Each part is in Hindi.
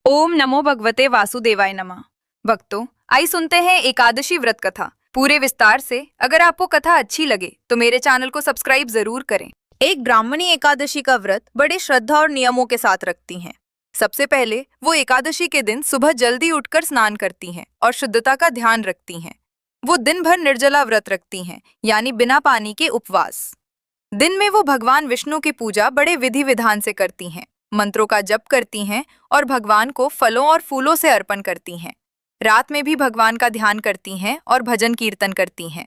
ओम नमो भगवते वासुदेवाय नमः। भक्तों, आई सुनते हैं एकादशी व्रत कथा पूरे विस्तार से। अगर आपको कथा अच्छी लगे तो मेरे चैनल को सब्सक्राइब जरूर करें। एक ब्राह्मणी एकादशी का व्रत बड़े श्रद्धा और नियमों के साथ रखती हैं। सबसे पहले वो एकादशी के दिन सुबह जल्दी उठकर स्नान करती हैं और शुद्धता का ध्यान रखती हैं। वो दिन भर निर्जला व्रत रखती हैं, यानी बिना पानी के उपवास। दिन में वो भगवान विष्णु की पूजा बड़े विधि विधान से करती हैं, मंत्रों का जप करती हैं और भगवान को फलों और फूलों से अर्पण करती हैं। रात में भी भगवान का ध्यान करती हैं और भजन कीर्तन करती हैं।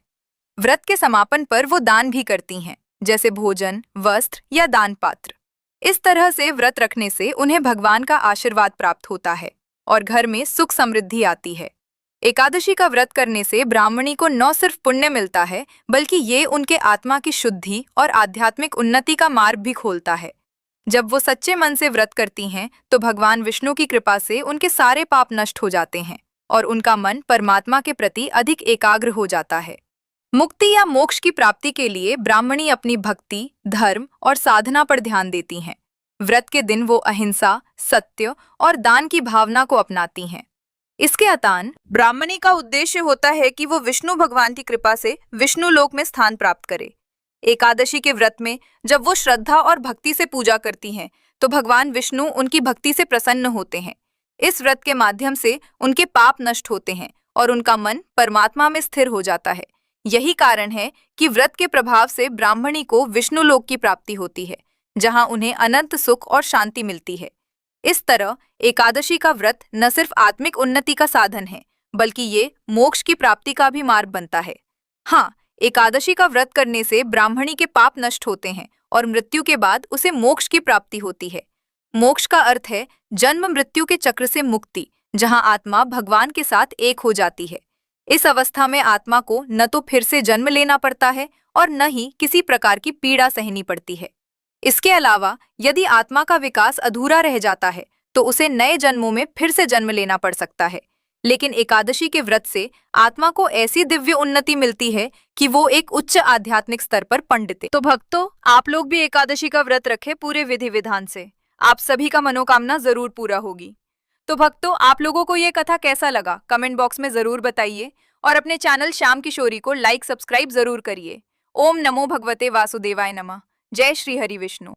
व्रत के समापन पर वो दान भी करती हैं, जैसे भोजन, वस्त्र या दान पात्र। इस तरह से व्रत रखने से उन्हें भगवान का आशीर्वाद प्राप्त होता है और घर में सुख समृद्धि आती है। एकादशी का व्रत करने से ब्राह्मणी को न सिर्फ पुण्य मिलता है, बल्कि ये उनके आत्मा की शुद्धि और आध्यात्मिक उन्नति का मार्ग भी खोलता है। जब वो सच्चे मन से व्रत करती हैं, तो भगवान विष्णु की कृपा से उनके सारे पाप नष्ट हो जाते हैं और उनका मन परमात्मा के प्रति अधिक एकाग्र हो जाता है। मुक्ति या मोक्ष की प्राप्ति के लिए ब्राह्मणी अपनी भक्ति, धर्म और साधना पर ध्यान देती हैं। व्रत के दिन वो अहिंसा, सत्य और दान की भावना को अपनाती हैं। इसके अतान ब्राह्मणी का उद्देश्य होता है कि वो विष्णु भगवान की कृपा से विष्णु लोक में स्थान प्राप्त करे। एकादशी के व्रत में जब वो श्रद्धा और भक्ति से पूजा करती हैं, तो भगवान विष्णु उनकी भक्ति से प्रसन्न होते हैं। इस व्रत के माध्यम से उनके पाप नष्ट होते हैं और उनका मन परमात्मा में स्थिर हो जाता है। यही कारण है कि व्रत के प्रभाव से ब्राह्मणी को विष्णु लोक की प्राप्ति होती है, जहां उन्हें अनंत सुख और शांति मिलती है। इस तरह एकादशी का व्रत न सिर्फ आत्मिक उन्नति का साधन है, बल्कि ये मोक्ष की प्राप्ति का भी मार्ग बनता है। हाँ, एकादशी का व्रत करने से ब्राह्मणी के पाप नष्ट होते हैं और मृत्यु के बाद उसे मोक्ष की प्राप्ति होती है। मोक्ष का अर्थ है जन्म मृत्यु के चक्र से मुक्ति, जहां आत्मा भगवान के साथ एक हो जाती है। इस अवस्था में आत्मा को न तो फिर से जन्म लेना पड़ता है और न ही किसी प्रकार की पीड़ा सहनी पड़ती है। इसके अलावा यदि आत्मा का विकास अधूरा रह जाता है, तो उसे नए जन्मों में फिर से जन्म लेना पड़ सकता है। लेकिन एकादशी के व्रत से आत्मा को ऐसी दिव्य उन्नति मिलती है कि वो एक उच्च आध्यात्मिक स्तर पर पंडित है। तो भक्तों, आप लोग भी एकादशी का व्रत रखें पूरे विधि विधान से। आप सभी का मनोकामना जरूर पूरा होगी। तो भक्तों, आप लोगों को ये कथा कैसा लगा कमेंट बॉक्स में जरूर बताइए और अपने चैनल श्याम किशोरी को लाइक सब्सक्राइब जरूर करिए। ओम नमो भगवते वासुदेवाय नमः। जय श्री हरि विष्णु।